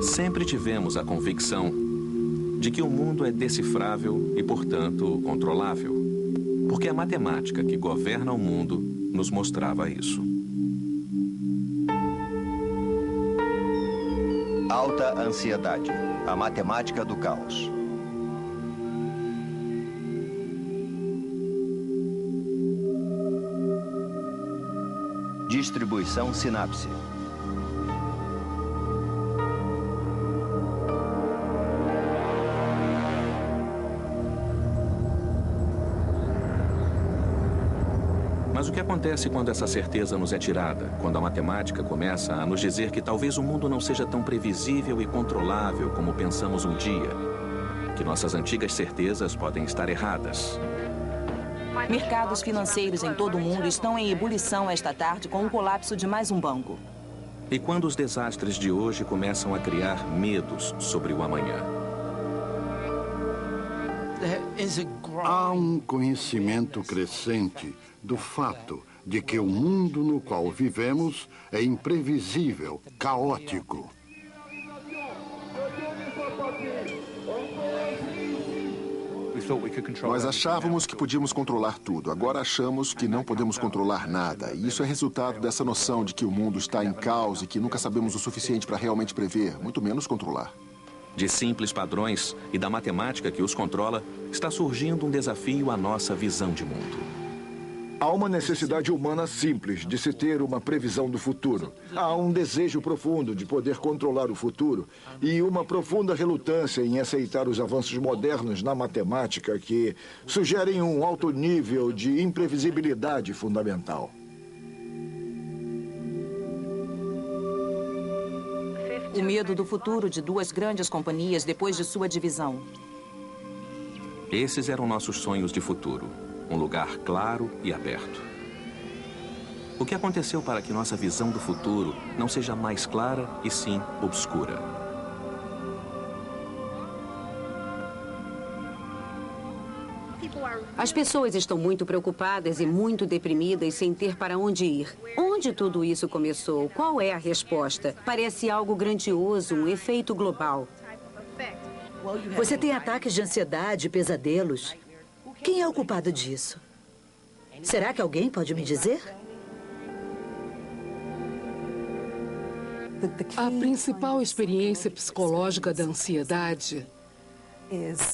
Sempre tivemos a convicção de que o mundo é decifrável e, portanto, controlável. Porque a matemática que governa o mundo nos mostrava isso. Alta ansiedade, a matemática do caos. Distribuição sinapse. Mas o que acontece quando essa certeza nos é tirada? Quando a matemática começa a nos dizer que talvez o mundo não seja tão previsível e controlável como pensamos um dia? Que nossas antigas certezas podem estar erradas? Mercados financeiros em todo o mundo estão em ebulição esta tarde com o colapso de mais um banco. E quando os desastres de hoje começam a criar medos sobre o amanhã? Há um conhecimento crescente do fato de que o mundo no qual vivemos é imprevisível, caótico. Nós achávamos que podíamos controlar tudo. Agora achamos que não podemos controlar nada. E isso é resultado dessa noção de que o mundo está em caos e que nunca sabemos o suficiente para realmente prever, muito menos controlar. De simples padrões e da matemática que os controla, está surgindo um desafio à nossa visão de mundo. Há uma necessidade humana simples de se ter uma previsão do futuro. Há um desejo profundo de poder controlar o futuro e uma profunda relutância em aceitar os avanços modernos na matemática que sugerem um alto nível de imprevisibilidade fundamental. O medo do futuro de duas grandes companhias depois de sua divisão. Esses eram nossos sonhos de futuro. Um lugar claro e aberto. O que aconteceu para que nossa visão do futuro não seja mais clara e sim obscura? As pessoas estão muito preocupadas e muito deprimidas sem ter para onde ir. Onde tudo isso começou? Qual é a resposta? Parece algo grandioso, um efeito global. Você tem ataques de ansiedade, pesadelos. Quem é o culpado disso? Será que alguém pode me dizer? A principal experiência psicológica da ansiedade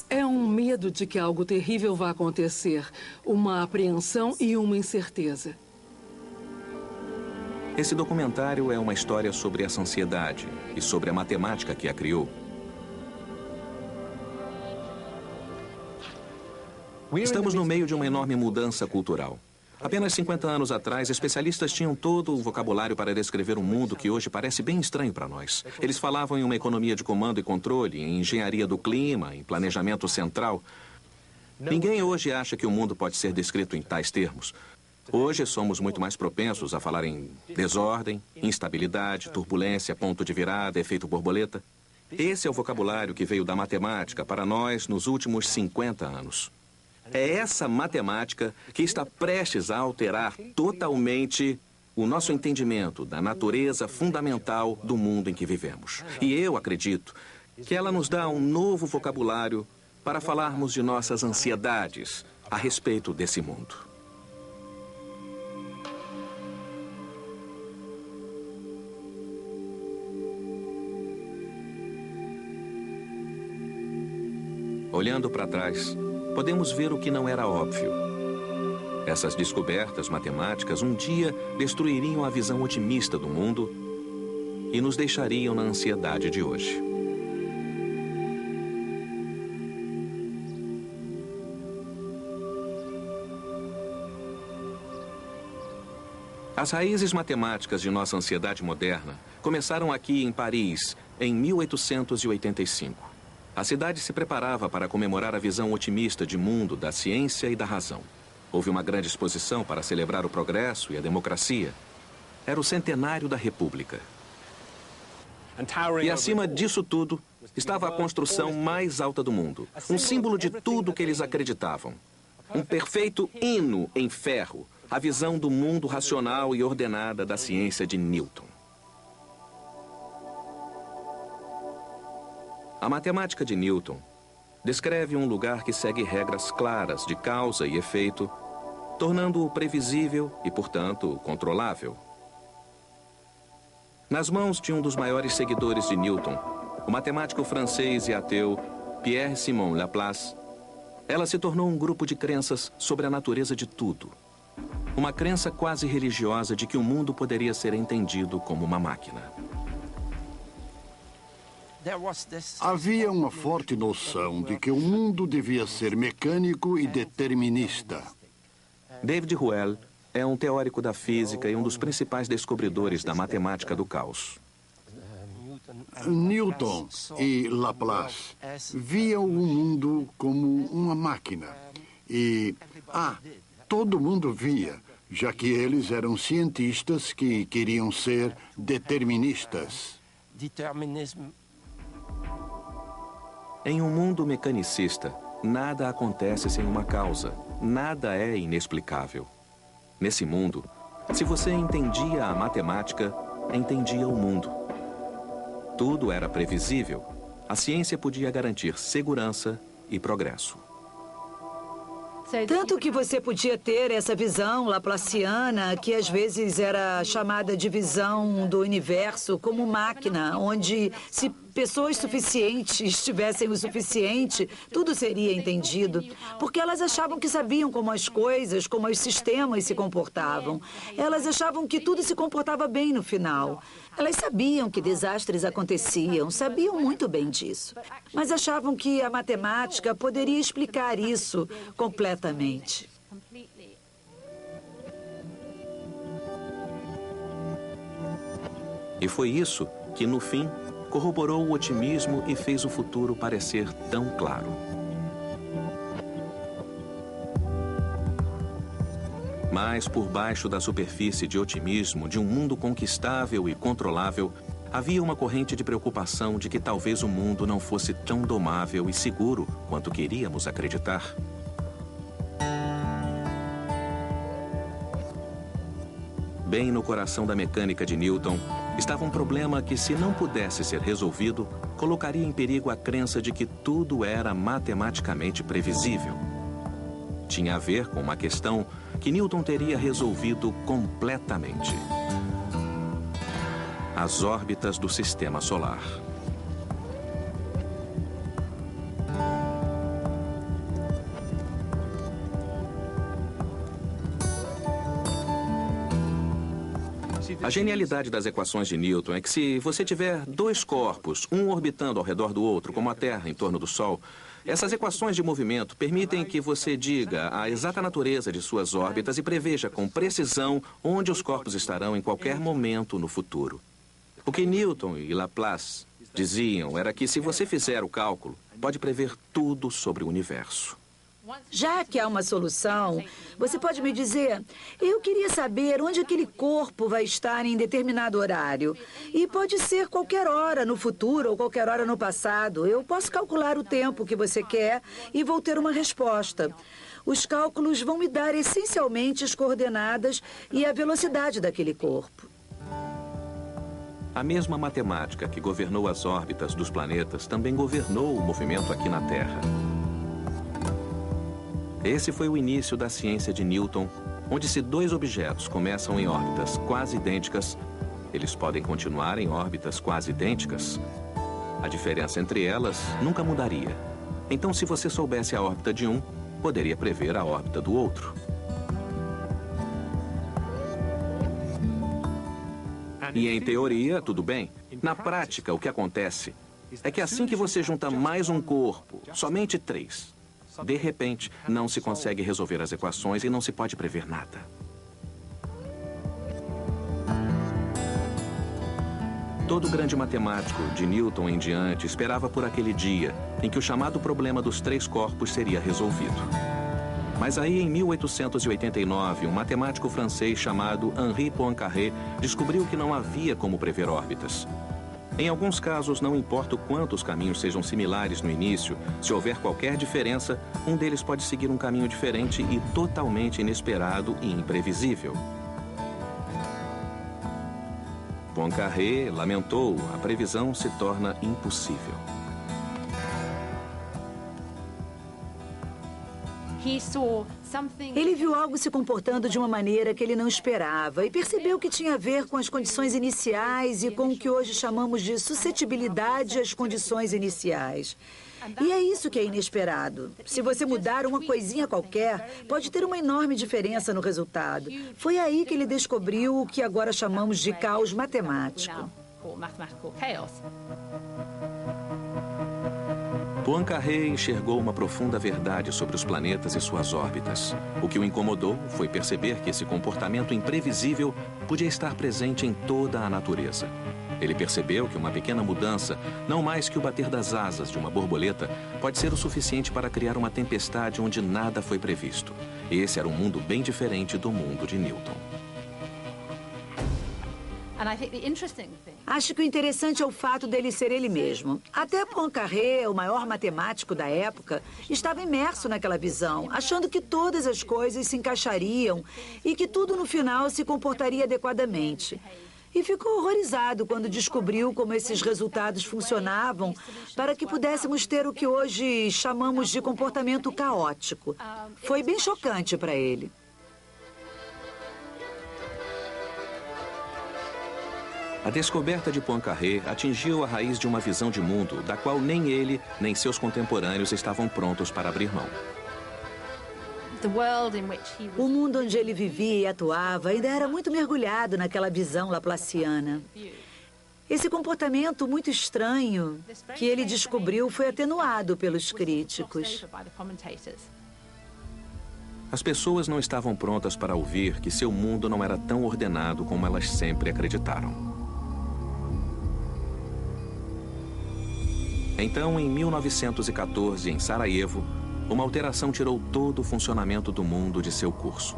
é um medo de que algo terrível vá acontecer, uma apreensão e uma incerteza. Esse documentário é uma história sobre essa ansiedade e sobre a matemática que a criou. Estamos no meio de uma enorme mudança cultural. Apenas 50 anos atrás, especialistas tinham todo o vocabulário para descrever um mundo que hoje parece bem estranho para nós. Eles falavam em uma economia de comando e controle, em engenharia do clima, em planejamento central. Ninguém hoje acha que o mundo pode ser descrito em tais termos. Hoje somos muito mais propensos a falar em desordem, instabilidade, turbulência, ponto de virada, efeito borboleta. Esse é o vocabulário que veio da matemática para nós nos últimos 50 anos. É essa matemática que está prestes a alterar totalmente o nosso entendimento da natureza fundamental do mundo em que vivemos. E eu acredito que ela nos dá um novo vocabulário para falarmos de nossas ansiedades a respeito desse mundo. Olhando para trás, podemos ver o que não era óbvio. Essas descobertas matemáticas um dia destruiriam a visão otimista do mundo e nos deixariam na ansiedade de hoje. As raízes matemáticas de nossa ansiedade moderna começaram aqui em Paris, em 1885. A cidade se preparava para comemorar a visão otimista de mundo da ciência e da razão. Houve uma grande exposição para celebrar o progresso e a democracia. Era o centenário da República. E acima disso tudo, estava a construção mais alta do mundo. Um símbolo de tudo que eles acreditavam. Um perfeito hino em ferro. A visão do mundo racional e ordenada da ciência de Newton. A matemática de Newton descreve um lugar que segue regras claras de causa e efeito, tornando-o previsível e, portanto, controlável. Nas mãos de um dos maiores seguidores de Newton, o matemático francês e ateu Pierre-Simon Laplace, ela se tornou um grupo de crenças sobre a natureza de tudo. Uma crença quase religiosa de que o mundo poderia ser entendido como uma máquina. Havia uma forte noção de que o mundo devia ser mecânico e determinista. David Ruel é um teórico da física e um dos principais descobridores da matemática do caos. Newton e Laplace viam o mundo como uma máquina. E, todo mundo via, já que eles eram cientistas que queriam ser deterministas. Em um mundo mecanicista, nada acontece sem uma causa. Nada é inexplicável. Nesse mundo, se você entendia a matemática, entendia o mundo. Tudo era previsível. A ciência podia garantir segurança e progresso. Tanto que você podia ter essa visão laplaciana, que às vezes era chamada de visão do universo como máquina, onde se pessoas suficientes tivessem o suficiente, tudo seria entendido. Porque elas achavam que sabiam como as coisas, como os sistemas se comportavam. Elas achavam que tudo se comportava bem no final. Elas sabiam que desastres aconteciam, sabiam muito bem disso. Mas achavam que a matemática poderia explicar isso completamente. E foi isso que, no fim, corroborou o otimismo e fez o futuro parecer tão claro. Mas por baixo da superfície de otimismo de um mundo conquistável e controlável, havia uma corrente de preocupação de que talvez o mundo não fosse tão domável e seguro quanto queríamos acreditar. Bem no coração da mecânica de Newton, estava um problema que, se não pudesse ser resolvido, colocaria em perigo a crença de que tudo era matematicamente previsível. Tinha a ver com uma questão que Newton teria resolvido completamente: as órbitas do sistema solar. A genialidade das equações de Newton é que, se você tiver dois corpos, um orbitando ao redor do outro, como a Terra em torno do Sol, essas equações de movimento permitem que você diga a exata natureza de suas órbitas e preveja com precisão onde os corpos estarão em qualquer momento no futuro. O que Newton e Laplace diziam era que, se você fizer o cálculo, pode prever tudo sobre o universo. Já que há uma solução, você pode me dizer: eu queria saber onde aquele corpo vai estar em determinado horário. E pode ser qualquer hora no futuro ou qualquer hora no passado. Eu posso calcular o tempo que você quer e vou ter uma resposta. Os cálculos vão me dar essencialmente as coordenadas e a velocidade daquele corpo. A mesma matemática que governou as órbitas dos planetas também governou o movimento aqui na Terra. Esse foi o início da ciência de Newton, onde, se dois objetos começam em órbitas quase idênticas, eles podem continuar em órbitas quase idênticas. A diferença entre elas nunca mudaria. Então, se você soubesse a órbita de um, poderia prever a órbita do outro. E em teoria, tudo bem. Na prática, o que acontece é que, assim que você junta mais um corpo, somente 3, de repente, não se consegue resolver as equações e não se pode prever nada. Todo grande matemático, de Newton em diante, esperava por aquele dia em que o chamado problema dos 3 corpos seria resolvido. Mas aí, em 1889, um matemático francês chamado Henri Poincaré descobriu que não havia como prever órbitas. Em alguns casos, não importa o quanto os caminhos sejam similares no início, se houver qualquer diferença, um deles pode seguir um caminho diferente e totalmente inesperado e imprevisível. Poincaré lamentou: a previsão se torna impossível. Ele viu algo se comportando de uma maneira que ele não esperava e percebeu que tinha a ver com as condições iniciais e com o que hoje chamamos de suscetibilidade às condições iniciais. E é isso que é inesperado. Se você mudar uma coisinha qualquer, pode ter uma enorme diferença no resultado. Foi aí que ele descobriu o que agora chamamos de caos matemático. Poincaré enxergou uma profunda verdade sobre os planetas e suas órbitas. O que o incomodou foi perceber que esse comportamento imprevisível podia estar presente em toda a natureza. Ele percebeu que uma pequena mudança, não mais que o bater das asas de uma borboleta, pode ser o suficiente para criar uma tempestade onde nada foi previsto. Esse era um mundo bem diferente do mundo de Newton. Acho que o interessante é o fato dele ser ele mesmo. Até Poincaré, o maior matemático da época, estava imerso naquela visão, achando que todas as coisas se encaixariam e que tudo no final se comportaria adequadamente. E ficou horrorizado quando descobriu como esses resultados funcionavam para que pudéssemos ter o que hoje chamamos de comportamento caótico. Foi bem chocante para ele. A descoberta de Poincaré atingiu a raiz de uma visão de mundo da qual nem ele, nem seus contemporâneos estavam prontos para abrir mão. O mundo onde ele vivia e atuava ainda era muito mergulhado naquela visão laplaciana. Esse comportamento muito estranho que ele descobriu foi atenuado pelos críticos. As pessoas não estavam prontas para ouvir que seu mundo não era tão ordenado como elas sempre acreditaram. Então, em 1914, em Sarajevo, uma alteração tirou todo o funcionamento do mundo de seu curso.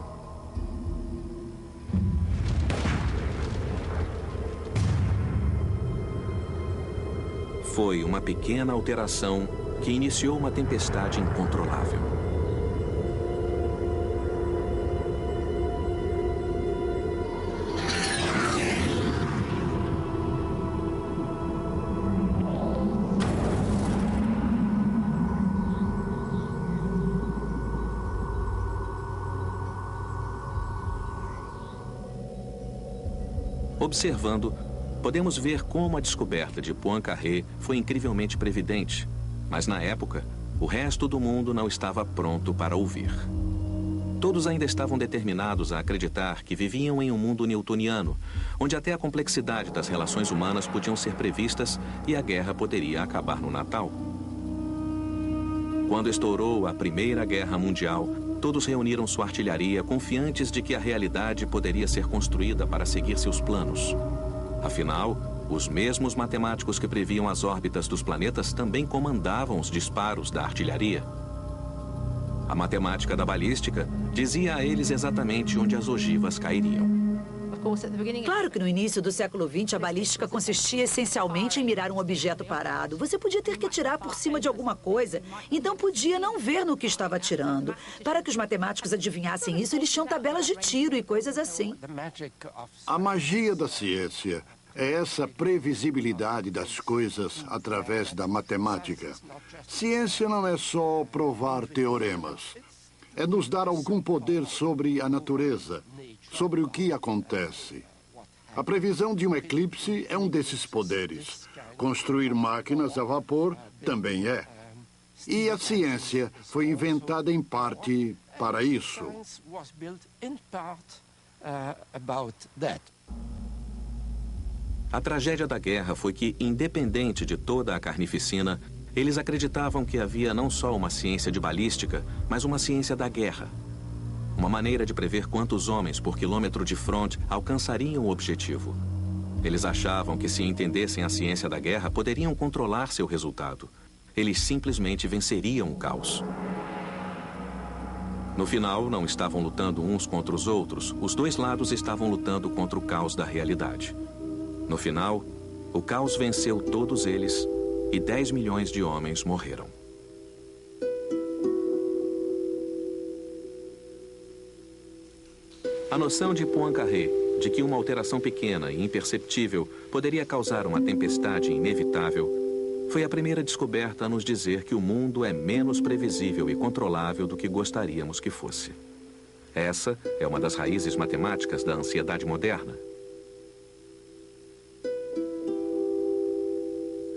Foi uma pequena alteração que iniciou uma tempestade incontrolável. Observando, podemos ver como a descoberta de Poincaré foi incrivelmente previdente, mas na época, o resto do mundo não estava pronto para ouvir. Todos ainda estavam determinados a acreditar que viviam em um mundo newtoniano, onde até a complexidade das relações humanas podiam ser previstas e a guerra poderia acabar no Natal. Quando estourou a Primeira Guerra Mundial, todos reuniram sua artilharia, confiantes de que a realidade poderia ser construída para seguir seus planos. Afinal, os mesmos matemáticos que previam as órbitas dos planetas também comandavam os disparos da artilharia. A matemática da balística dizia a eles exatamente onde as ogivas cairiam. Claro que no início do século XX, a balística consistia essencialmente em mirar um objeto parado. Você podia ter que atirar por cima de alguma coisa, então podia não ver no que estava atirando. Para que os matemáticos adivinhassem isso, eles tinham tabelas de tiro e coisas assim. A magia da ciência é essa previsibilidade das coisas através da matemática. Ciência não é só provar teoremas. É nos dar algum poder sobre a natureza, sobre o que acontece. A previsão de um eclipse é um desses poderes. Construir máquinas a vapor também é. E a ciência foi inventada em parte para isso. A tragédia da guerra foi que, independente de toda a carnificina, eles acreditavam que havia não só uma ciência de balística, mas uma ciência da guerra. Uma maneira de prever quantos homens por quilômetro de fronte alcançariam o objetivo. Eles achavam que, se entendessem a ciência da guerra, poderiam controlar seu resultado. Eles simplesmente venceriam o caos. No final, não estavam lutando uns contra os outros. Os dois lados estavam lutando contra o caos da realidade. No final, o caos venceu todos eles e 10 milhões de homens morreram. A noção de Poincaré de que uma alteração pequena e imperceptível poderia causar uma tempestade inevitável foi a primeira descoberta a nos dizer que o mundo é menos previsível e controlável do que gostaríamos que fosse. Essa é uma das raízes matemáticas da ansiedade moderna.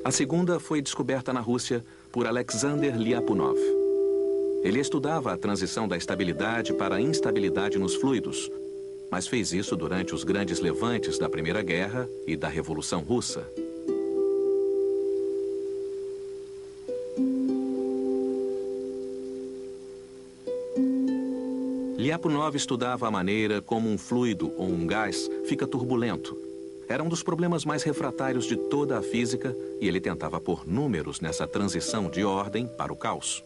A segunda foi descoberta na Rússia por Alexander Lyapunov. Ele estudava a transição da estabilidade para a instabilidade nos fluidos, mas fez isso durante os grandes levantes da Primeira Guerra e da Revolução Russa. Lyapunov estudava a maneira como um fluido ou um gás fica turbulento. Era um dos problemas mais refratários de toda a física e ele tentava pôr números nessa transição de ordem para o caos.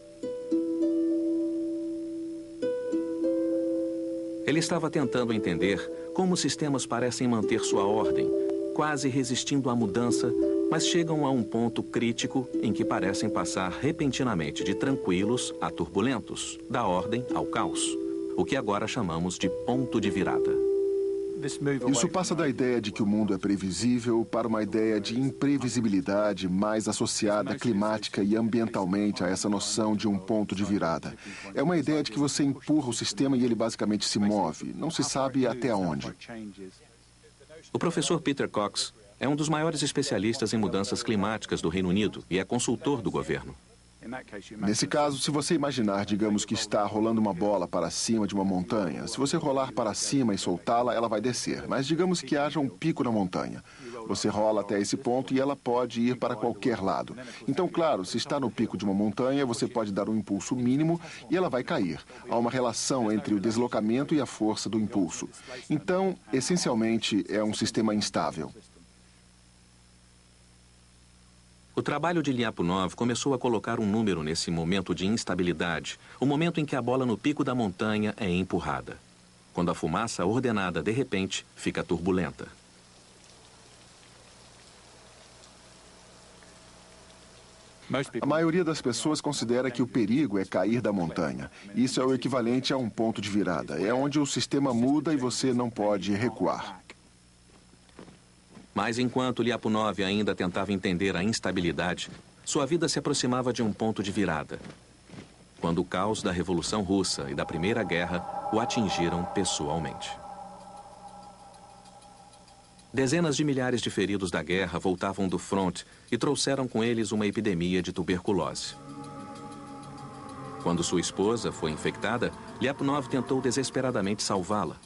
Ele estava tentando entender como os sistemas parecem manter sua ordem, quase resistindo à mudança, mas chegam a um ponto crítico em que parecem passar repentinamente de tranquilos a turbulentos, da ordem ao caos, o que agora chamamos de ponto de virada. Isso passa da ideia de que o mundo é previsível para uma ideia de imprevisibilidade mais associada climática e ambientalmente a essa noção de um ponto de virada. É uma ideia de que você empurra o sistema e ele basicamente se move, não se sabe até onde. O professor Peter Cox é um dos maiores especialistas em mudanças climáticas do Reino Unido e é consultor do governo. Nesse caso, se você imaginar, digamos que está rolando uma bola para cima de uma montanha, se você rolar para cima e soltá-la, ela vai descer. Mas digamos que haja um pico na montanha. Você rola até esse ponto e ela pode ir para qualquer lado. Então, claro, se está no pico de uma montanha, você pode dar um impulso mínimo e ela vai cair. Há uma relação entre o deslocamento e a força do impulso. Então, essencialmente, é um sistema instável. O trabalho de Lyapunov começou a colocar um número nesse momento de instabilidade, o momento em que a bola no pico da montanha é empurrada. Quando a fumaça ordenada, de repente, fica turbulenta. A maioria das pessoas considera que o perigo é cair da montanha. Isso é o equivalente a um ponto de virada. É onde o sistema muda e você não pode recuar. Mas enquanto Lyapunov ainda tentava entender a instabilidade, sua vida se aproximava de um ponto de virada, quando o caos da Revolução Russa e da Primeira Guerra o atingiram pessoalmente. Dezenas de milhares de feridos da guerra voltavam do fronte e trouxeram com eles uma epidemia de tuberculose. Quando sua esposa foi infectada, Lyapunov tentou desesperadamente salvá-la.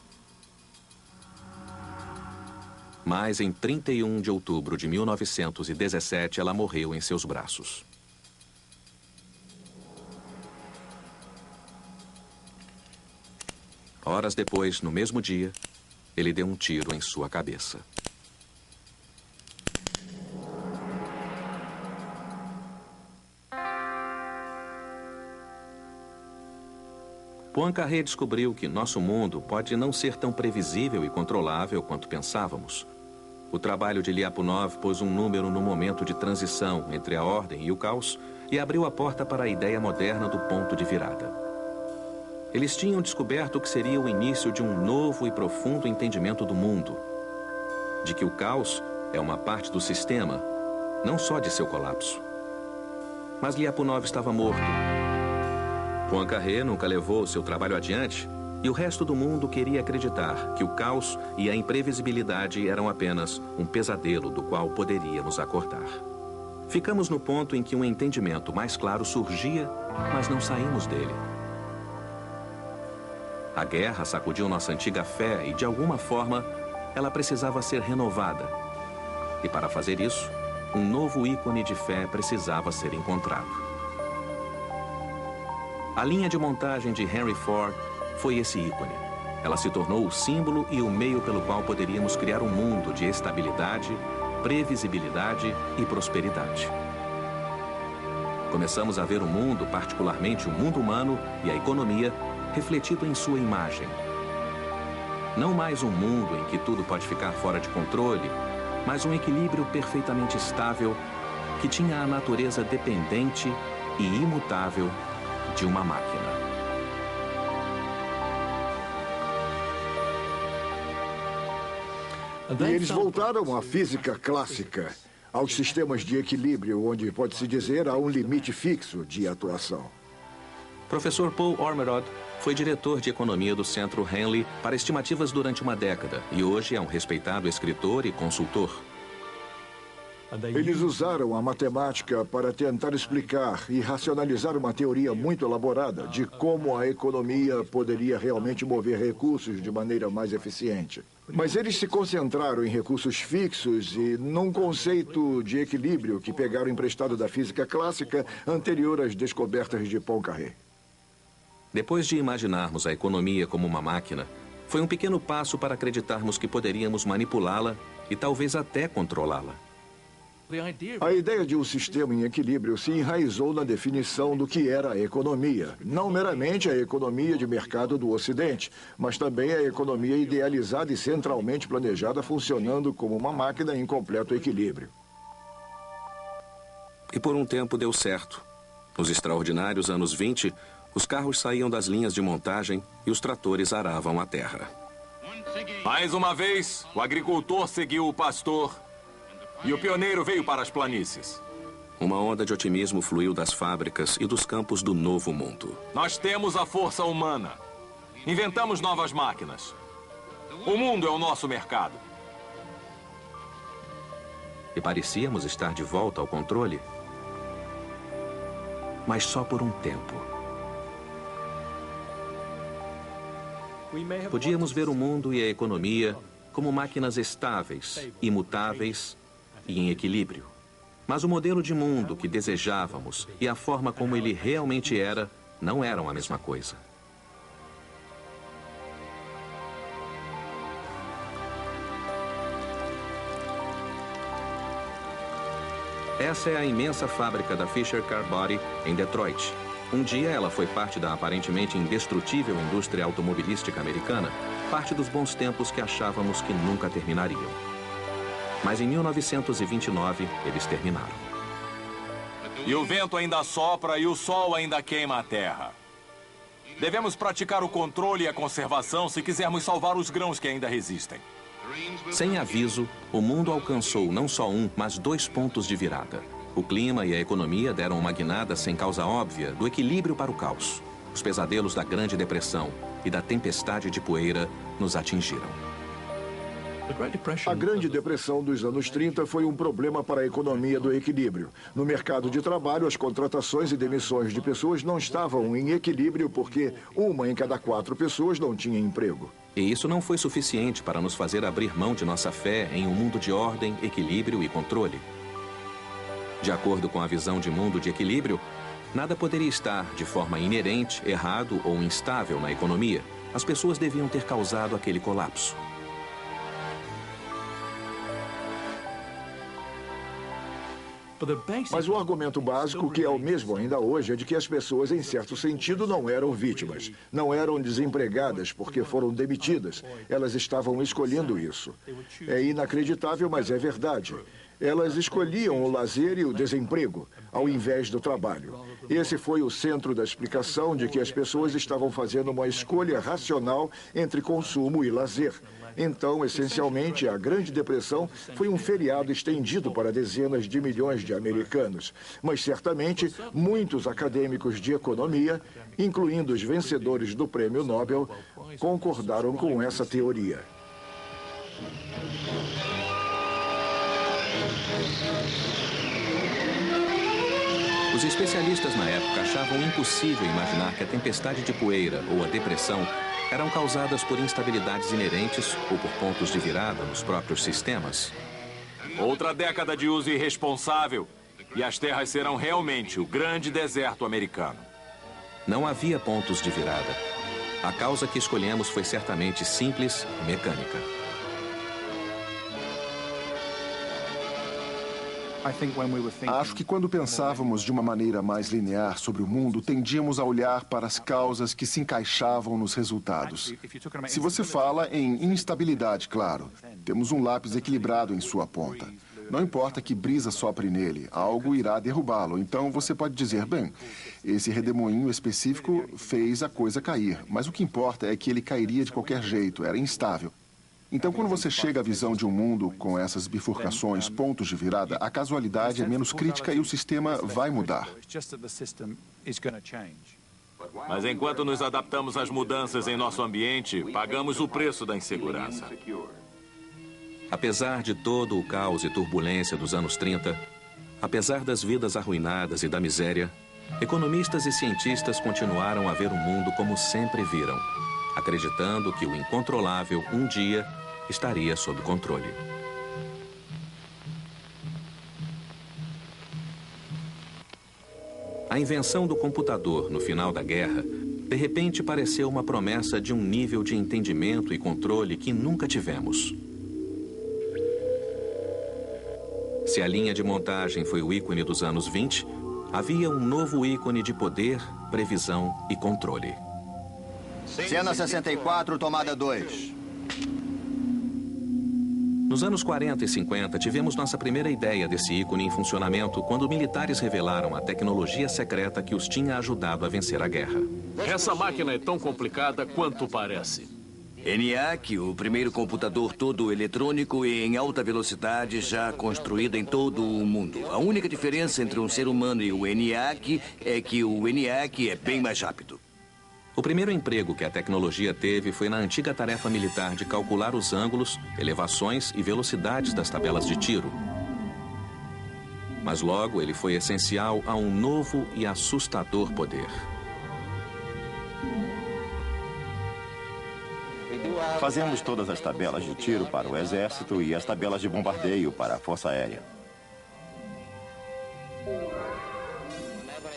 Mas em 31 de outubro de 1917, ela morreu em seus braços. Horas depois, no mesmo dia, ele deu um tiro em sua cabeça. Poincaré descobriu que nosso mundo pode não ser tão previsível e controlável quanto pensávamos. O trabalho de Lyapunov pôs um número no momento de transição entre a ordem e o caos e abriu a porta para a ideia moderna do ponto de virada. Eles tinham descoberto o que seria o início de um novo e profundo entendimento do mundo, de que o caos é uma parte do sistema, não só de seu colapso. Mas Lyapunov estava morto. Poincaré nunca levou seu trabalho adiante e o resto do mundo queria acreditar que o caos e a imprevisibilidade eram apenas um pesadelo do qual poderíamos acordar. Ficamos no ponto em que um entendimento mais claro surgia, mas não saímos dele. A guerra sacudiu nossa antiga fé e, de alguma forma, ela precisava ser renovada. E para fazer isso, um novo ícone de fé precisava ser encontrado. A linha de montagem de Henry Ford foi esse ícone. Ela se tornou o símbolo e o meio pelo qual poderíamos criar um mundo de estabilidade, previsibilidade e prosperidade. Começamos a ver o mundo, particularmente o mundo humano e a economia, refletido em sua imagem. Não mais um mundo em que tudo pode ficar fora de controle, mas um equilíbrio perfeitamente estável que tinha a natureza dependente e imutável de uma máquina. E eles voltaram à física clássica. aos sistemas de equilíbrio, onde, pode-se dizer, há um limite fixo de atuação. Professor Paul Ormerod foi diretor de economia do Centro Henley para estimativas durante uma década e hoje é um respeitado escritor e consultor. Eles usaram a matemática para tentar explicar e racionalizar uma teoria muito elaborada de como a economia poderia realmente mover recursos de maneira mais eficiente. Mas eles se concentraram em recursos fixos e num conceito de equilíbrio que pegaram emprestado da física clássica anterior às descobertas de Poincaré. Depois de imaginarmos a economia como uma máquina, foi um pequeno passo para acreditarmos que poderíamos manipulá-la e talvez até controlá-la. A ideia de um sistema em equilíbrio se enraizou na definição do que era a economia. Não meramente a economia de mercado do Ocidente, mas também a economia idealizada e centralmente planejada funcionando como uma máquina em completo equilíbrio. E por um tempo deu certo. Nos extraordinários anos 20, os carros saíam das linhas de montagem e os tratores aravam a terra. Mais uma vez, o agricultor seguiu o pastor e o pioneiro veio para as planícies. Uma onda de otimismo fluiu das fábricas e dos campos do novo mundo. Nós temos a força humana. Inventamos novas máquinas. O mundo é o nosso mercado. E parecíamos estar de volta ao controle. Mas só por um tempo. Podíamos ver o mundo e a economia como máquinas estáveis, imutáveis e em equilíbrio. Mas o modelo de mundo que desejávamos e a forma como ele realmente era não eram a mesma coisa. Essa é a imensa fábrica da Fisher Car Body em Detroit. Um dia ela foi parte da aparentemente indestrutível indústria automobilística americana, parte dos bons tempos que achávamos que nunca terminariam. Mas em 1929, eles terminaram. E o vento ainda sopra e o sol ainda queima a terra. Devemos praticar o controle e a conservação se quisermos salvar os grãos que ainda resistem. Sem aviso, o mundo alcançou não só um, mas 2 pontos de virada. O clima e a economia deram uma guinada sem causa óbvia do equilíbrio para o caos. Os pesadelos da Grande Depressão e da tempestade de poeira nos atingiram. A Grande Depressão dos anos 30 foi um problema para a economia do equilíbrio. No mercado de trabalho, as contratações e demissões de pessoas não estavam em equilíbrio porque 1 em cada 4 pessoas não tinha emprego. E isso não foi suficiente para nos fazer abrir mão de nossa fé em um mundo de ordem, equilíbrio e controle. De acordo com a visão de mundo de equilíbrio, nada poderia estar de forma inerente, errado ou instável na economia. As pessoas deviam ter causado aquele colapso. Mas o argumento básico, que é o mesmo ainda hoje, é de que as pessoas, em certo sentido, não eram vítimas. Não eram desempregadas porque foram demitidas. Elas estavam escolhendo isso. É inacreditável, mas é verdade. Elas escolhiam o lazer e o desemprego, ao invés do trabalho. Esse foi o centro da explicação de que as pessoas estavam fazendo uma escolha racional entre consumo e lazer. Então, essencialmente, a Grande Depressão foi um feriado estendido para dezenas de milhões de americanos. Mas, certamente, muitos acadêmicos de economia, incluindo os vencedores do Prêmio Nobel, concordaram com essa teoria. Os especialistas na época achavam impossível imaginar que a tempestade de poeira ou a depressão eram causadas por instabilidades inerentes ou por pontos de virada nos próprios sistemas. Outra década de uso irresponsável e as terras serão realmente o grande deserto americano. Não havia pontos de virada. A causa que escolhemos foi certamente simples e mecânica. Acho que quando pensávamos de uma maneira mais linear sobre o mundo, tendíamos a olhar para as causas que se encaixavam nos resultados. Se você fala em instabilidade, claro, temos um lápis equilibrado em sua ponta. Não importa que brisa sopre nele, algo irá derrubá-lo. Então você pode dizer, bem, esse redemoinho específico fez a coisa cair, mas o que importa é que ele cairia de qualquer jeito, era instável. Então, quando você chega à visão de um mundo com essas bifurcações, pontos de virada, a casualidade é menos crítica e o sistema vai mudar. Mas enquanto nos adaptamos às mudanças em nosso ambiente, pagamos o preço da insegurança. Apesar de todo o caos e turbulência dos anos 30, apesar das vidas arruinadas e da miséria, economistas e cientistas continuaram a ver o mundo como sempre viram, acreditando que o incontrolável, um dia, estaria sob controle. A invenção do computador no final da guerra, de repente pareceu uma promessa de um nível de entendimento e controle que nunca tivemos. Se a linha de montagem foi o ícone dos anos 20, havia um novo ícone de poder, previsão e controle. Cena 64, tomada 2. Nos anos 40 e 50, tivemos nossa primeira ideia desse ícone em funcionamento quando militares revelaram a tecnologia secreta que os tinha ajudado a vencer a guerra. Essa máquina é tão complicada quanto parece. ENIAC, o primeiro computador todo eletrônico e em alta velocidade já construído em todo o mundo. A única diferença entre um ser humano e o ENIAC é que o ENIAC é bem mais rápido. O primeiro emprego que a tecnologia teve foi na antiga tarefa militar de calcular os ângulos, elevações e velocidades das tabelas de tiro. Mas logo ele foi essencial a um novo e assustador poder. Fazemos todas as tabelas de tiro para o Exército e as tabelas de bombardeio para a Força Aérea.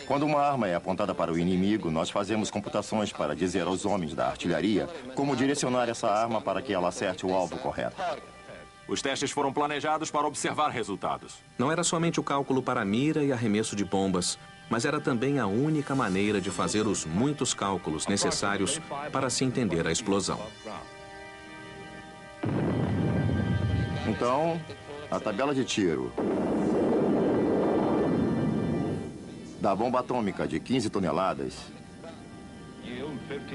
Quando uma arma é apontada para o inimigo, nós fazemos computações para dizer aos homens da artilharia como direcionar essa arma para que ela acerte o alvo correto. Os testes foram planejados para observar resultados. Não era somente o cálculo para mira e arremesso de bombas, mas era também a única maneira de fazer os muitos cálculos necessários para se entender a explosão. Então, a tabela de tiro da bomba atômica de 15 toneladas.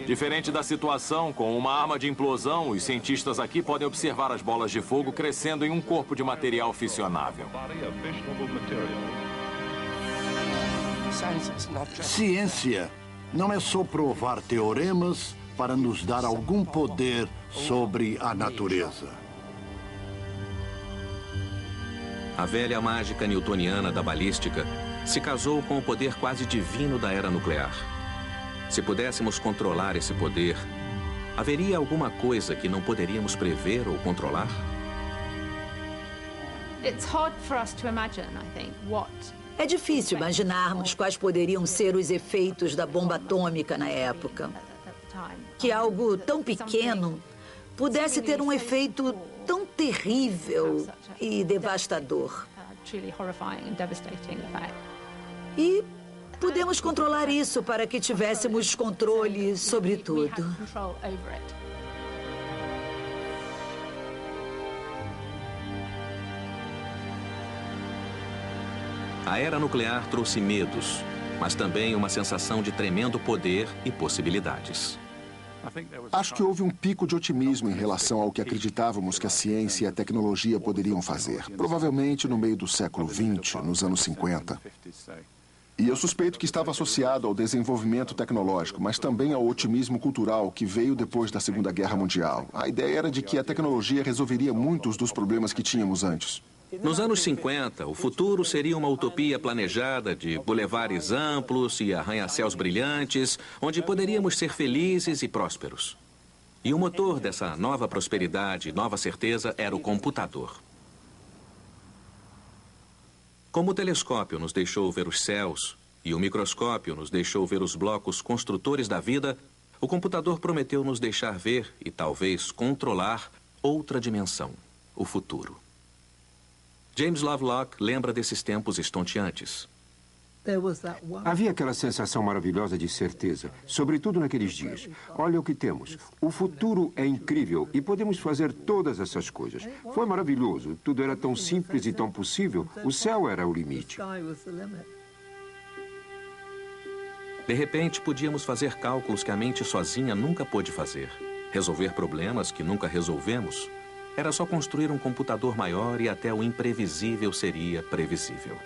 Diferente da situação, com uma arma de implosão, os cientistas aqui podem observar as bolas de fogo crescendo em um corpo de material fissionável. Ciência não é só provar teoremas para nos dar algum poder sobre a natureza. A velha mágica newtoniana da balística se casou com o poder quase divino da era nuclear. Se pudéssemos controlar esse poder, haveria alguma coisa que não poderíamos prever ou controlar? É difícil imaginarmos quais poderiam ser os efeitos da bomba atômica na época. Que algo tão pequeno pudesse ter um efeito tão terrível e devastador. E podemos controlar isso para que tivéssemos controle sobre tudo. A era nuclear trouxe medos, mas também uma sensação de tremendo poder e possibilidades. Acho que houve um pico de otimismo em relação ao que acreditávamos que a ciência e a tecnologia poderiam fazer. Provavelmente no meio do século XX, nos anos 50. E eu suspeito que estava associado ao desenvolvimento tecnológico, mas também ao otimismo cultural que veio depois da Segunda Guerra Mundial. A ideia era de que a tecnologia resolveria muitos dos problemas que tínhamos antes. Nos anos 50, o futuro seria uma utopia planejada de bulevares amplos e arranha-céus brilhantes, onde poderíamos ser felizes e prósperos. E o motor dessa nova prosperidade e nova certeza era o computador. Como o telescópio nos deixou ver os céus e o microscópio nos deixou ver os blocos construtores da vida, o computador prometeu nos deixar ver e talvez controlar outra dimensão, o futuro. James Lovelock lembra desses tempos estonteantes. Havia aquela sensação maravilhosa de certeza, sobretudo naqueles dias. Olha o que temos. O futuro é incrível e podemos fazer todas essas coisas. Foi maravilhoso. Tudo era tão simples e tão possível. O céu era o limite. De repente, podíamos fazer cálculos que a mente sozinha nunca pôde fazer. Resolver problemas que nunca resolvemos. Era só construir um computador maior e até o imprevisível seria previsível.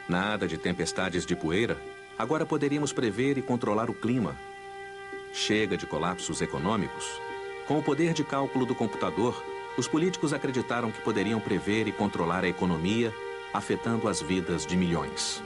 Nada de tempestades de poeira. Agora poderíamos prever e controlar o clima. Chega de colapsos econômicos. Com o poder de cálculo do computador, os políticos acreditaram que poderiam prever e controlar a economia, afetando as vidas de milhões.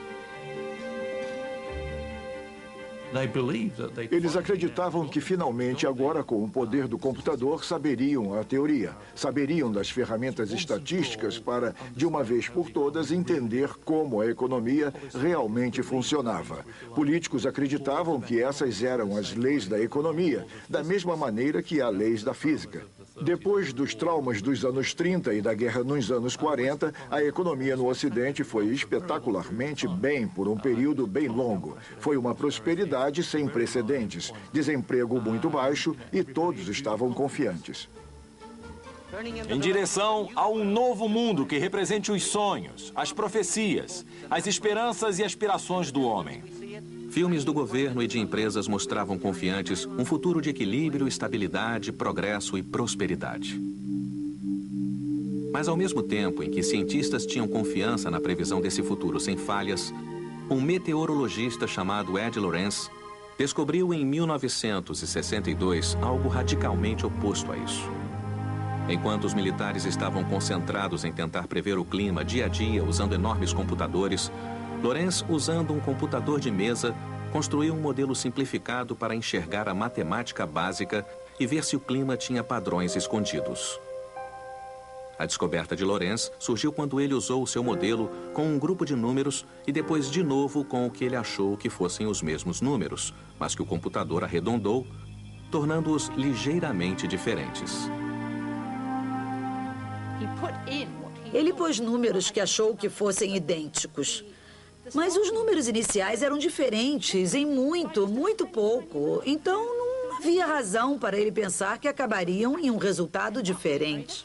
Eles acreditavam que finalmente agora, com o poder do computador, saberiam a teoria, saberiam das ferramentas estatísticas para, de uma vez por todas, entender como a economia realmente funcionava. Políticos acreditavam que essas eram as leis da economia, da mesma maneira que há leis da física. Depois dos traumas dos anos 30 e da guerra nos anos 40, a economia no Ocidente foi espetacularmente bem por um período bem longo. Foi uma prosperidade sem precedentes, desemprego muito baixo e todos estavam confiantes. Em direção a um novo mundo que represente os sonhos, as profecias, as esperanças e aspirações do homem. Filmes do governo e de empresas mostravam confiantes um futuro de equilíbrio, estabilidade, progresso e prosperidade. Mas ao mesmo tempo em que cientistas tinham confiança na previsão desse futuro sem falhas, um meteorologista chamado Ed Lorenz descobriu em 1962 algo radicalmente oposto a isso. Enquanto os militares estavam concentrados em tentar prever o clima dia a dia usando enormes computadores, Lorenz, usando um computador de mesa, construiu um modelo simplificado para enxergar a matemática básica e ver se o clima tinha padrões escondidos. A descoberta de Lorenz surgiu quando ele usou o seu modelo com um grupo de números e depois de novo com o que ele achou que fossem os mesmos números, mas que o computador arredondou, tornando-os ligeiramente diferentes. Ele pôs números que achou que fossem idênticos. Mas os números iniciais eram diferentes em muito pouco. Então não havia razão para ele pensar que acabariam em um resultado diferente.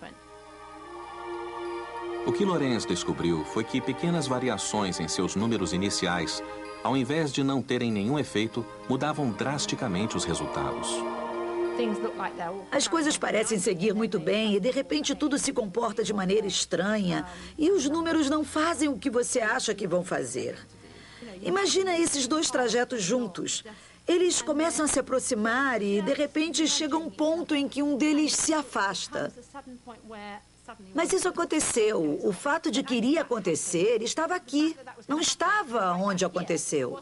O que Lorenz descobriu foi que pequenas variações em seus números iniciais, ao invés de não terem nenhum efeito, mudavam drasticamente os resultados. As coisas parecem seguir muito bem e, de repente, tudo se comporta de maneira estranha e os números não fazem o que você acha que vão fazer. Imagina esses dois trajetos juntos. Eles começam a se aproximar e, de repente, chega um ponto em que um deles se afasta. Mas isso aconteceu. O fato de que iria acontecer estava aqui. Não estava onde aconteceu.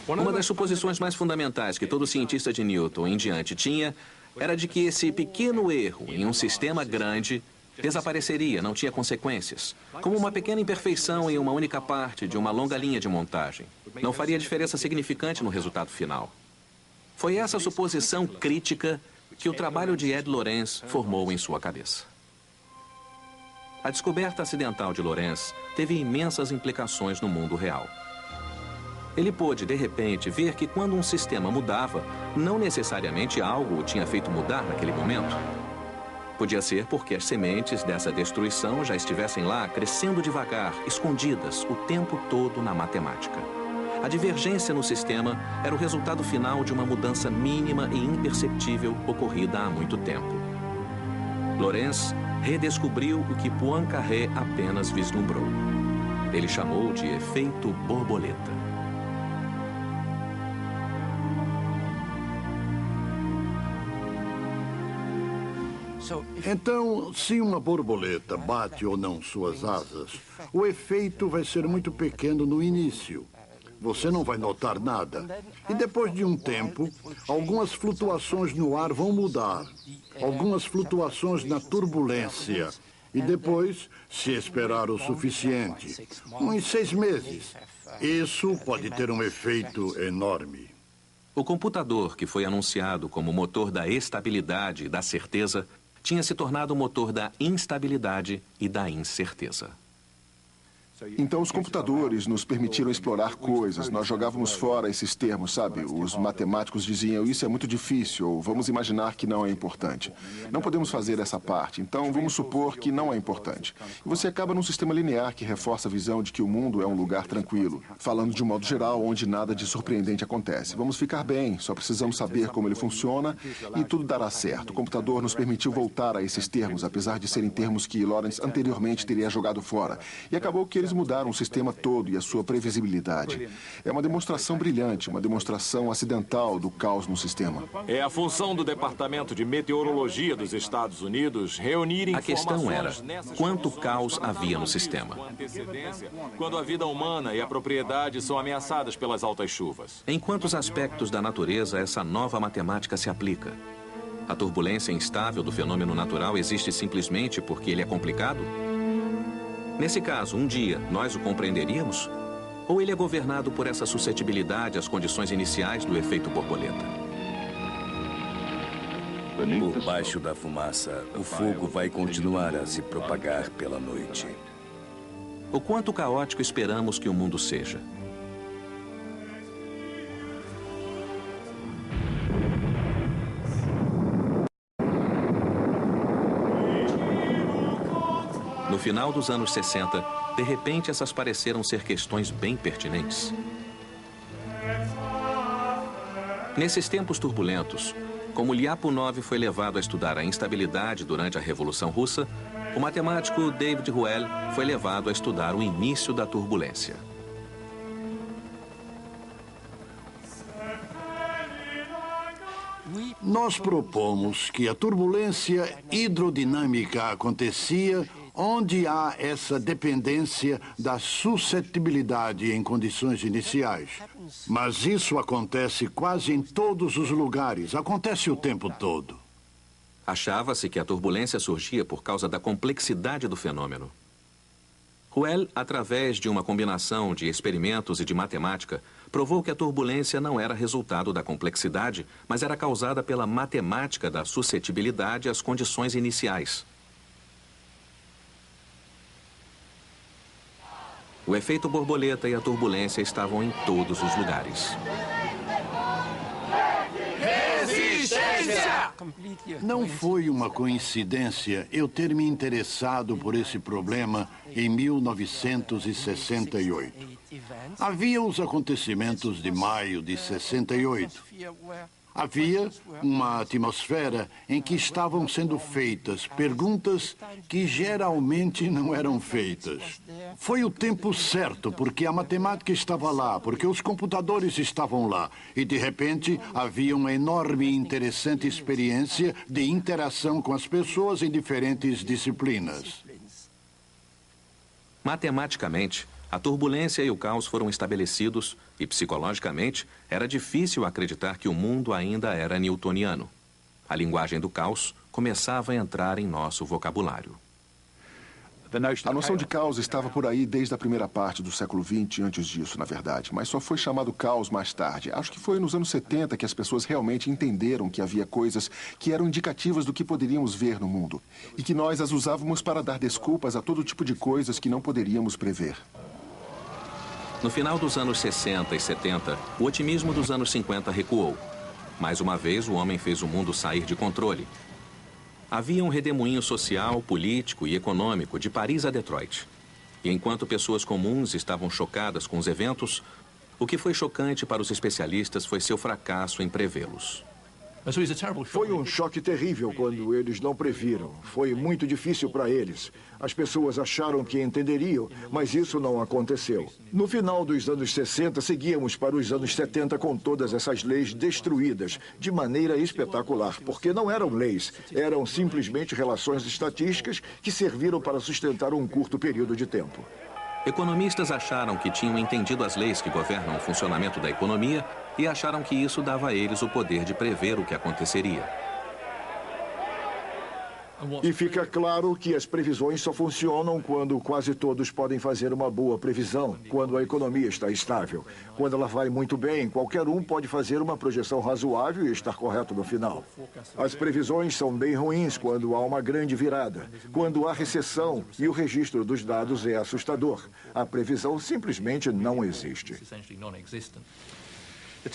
Uma das suposições mais fundamentais que todo cientista de Newton em diante tinha era de que esse pequeno erro em um sistema grande desapareceria, não tinha consequências. Como uma pequena imperfeição em uma única parte de uma longa linha de montagem. Não faria diferença significante no resultado final. Foi essa suposição crítica que o trabalho de Ed Lorenz formou em sua cabeça. A descoberta acidental de Lorenz teve imensas implicações no mundo real. Ele pôde, de repente, ver que quando um sistema mudava, não necessariamente algo o tinha feito mudar naquele momento. Podia ser porque as sementes dessa destruição já estivessem lá, crescendo devagar, escondidas o tempo todo na matemática. A divergência no sistema era o resultado final de uma mudança mínima e imperceptível ocorrida há muito tempo. Lorenz redescobriu o que Poincaré apenas vislumbrou. Ele chamou de efeito borboleta. Então, se uma borboleta bate ou não suas asas, o efeito vai ser muito pequeno no início. Você não vai notar nada. E depois de um tempo, algumas flutuações no ar vão mudar. Algumas flutuações na turbulência. E depois, se esperar o suficiente, uns 6 meses, isso pode ter um efeito enorme. O computador, que foi anunciado como motor da estabilidade e da certeza, tinha se tornado o motor da instabilidade e da incerteza. Então, os computadores nos permitiram explorar coisas. Nós jogávamos fora esses termos, sabe? Os matemáticos diziam, isso é muito difícil, ou vamos imaginar que não é importante. Não podemos fazer essa parte, então vamos supor que não é importante. E você acaba num sistema linear que reforça a visão de que o mundo é um lugar tranquilo. Falando de um modo geral, onde nada de surpreendente acontece. Vamos ficar bem, só precisamos saber como ele funciona e tudo dará certo. O computador nos permitiu voltar a esses termos, apesar de serem termos que Lawrence anteriormente teria jogado fora. E acabou que eles mudaram o sistema todo e a sua previsibilidade. É uma demonstração brilhante, uma demonstração acidental do caos no sistema. É a função do Departamento de Meteorologia dos Estados Unidos reunir informações... A questão era, quanto caos havia no sistema? Quando a vida humana e a propriedade são ameaçadas pelas altas chuvas. Em quantos aspectos da natureza essa nova matemática se aplica? A turbulência instável do fenômeno natural existe simplesmente porque ele é complicado? Nesse caso, um dia, nós o compreenderíamos? Ou ele é governado por essa suscetibilidade às condições iniciais do efeito borboleta? Por baixo da fumaça, o fogo vai continuar a se propagar pela noite. O quanto caótico esperamos que o mundo seja? No final dos anos 60, de repente essas pareceram ser questões bem pertinentes. Nesses tempos turbulentos, como Lyapunov foi levado a estudar a instabilidade durante a Revolução Russa, o matemático David Ruel foi levado a estudar o início da turbulência. Nós propomos que a turbulência hidrodinâmica acontecia onde há essa dependência da suscetibilidade em condições iniciais. Mas isso acontece quase em todos os lugares, acontece o tempo todo. Achava-se que a turbulência surgia por causa da complexidade do fenômeno. Ruel, através de uma combinação de experimentos e de matemática, provou que a turbulência não era resultado da complexidade, mas era causada pela matemática da suscetibilidade às condições iniciais. O efeito borboleta e a turbulência estavam em todos os lugares. Resistência! Não foi uma coincidência eu ter me interessado por esse problema em 1968. Havia os acontecimentos de maio de 68. Havia uma atmosfera em que estavam sendo feitas perguntas que geralmente não eram feitas. Foi o tempo certo, porque a matemática estava lá, porque os computadores estavam lá. E, de repente, havia uma enorme e interessante experiência de interação com as pessoas em diferentes disciplinas. Matematicamente, a turbulência e o caos foram estabelecidos e, psicologicamente, era difícil acreditar que o mundo ainda era newtoniano. A linguagem do caos começava a entrar em nosso vocabulário. A noção de caos estava por aí desde a primeira parte do século XX, antes disso, na verdade, mas só foi chamado caos mais tarde. Acho que foi nos anos 70 que as pessoas realmente entenderam que havia coisas que eram indicativas do que poderíamos ver no mundo e que nós as usávamos para dar desculpas a todo tipo de coisas que não poderíamos prever. No final dos anos 60 e 70, o otimismo dos anos 50 recuou. Mais uma vez, o homem fez o mundo sair de controle. Havia um redemoinho social, político e econômico de Paris a Detroit. E enquanto pessoas comuns estavam chocadas com os eventos, o que foi chocante para os especialistas foi seu fracasso em prevê-los. Foi um choque terrível quando eles não previram. Foi muito difícil para eles. As pessoas acharam que entenderiam, mas isso não aconteceu. No final dos anos 60, seguíamos para os anos 70 com todas essas leis destruídas de maneira espetacular, porque não eram leis, eram simplesmente relações estatísticas que serviram para sustentar um curto período de tempo. Economistas acharam que tinham entendido as leis que governam o funcionamento da economia e acharam que isso dava a eles o poder de prever o que aconteceria. E fica claro que as previsões só funcionam quando quase todos podem fazer uma boa previsão, quando a economia está estável. Quando ela vai muito bem, qualquer um pode fazer uma projeção razoável e estar correto no final. As previsões são bem ruins quando há uma grande virada, quando há recessão e o registro dos dados é assustador. A previsão simplesmente não existe.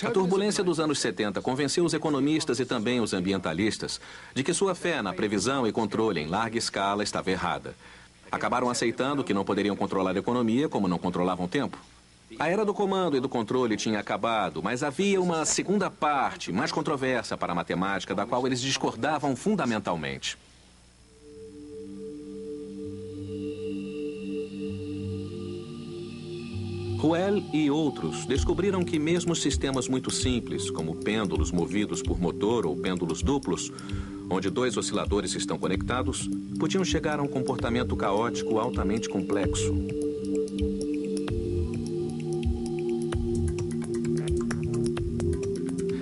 A turbulência dos anos 70 convenceu os economistas e também os ambientalistas de que sua fé na previsão e controle em larga escala estava errada. Acabaram aceitando que não poderiam controlar a economia como não controlavam o tempo. A era do comando e do controle tinha acabado, mas havia uma segunda parte, mais controversa para a matemática, da qual eles discordavam fundamentalmente. Ruel e outros descobriram que mesmo sistemas muito simples, como pêndulos movidos por motor ou pêndulos duplos, onde dois osciladores estão conectados, podiam chegar a um comportamento caótico altamente complexo.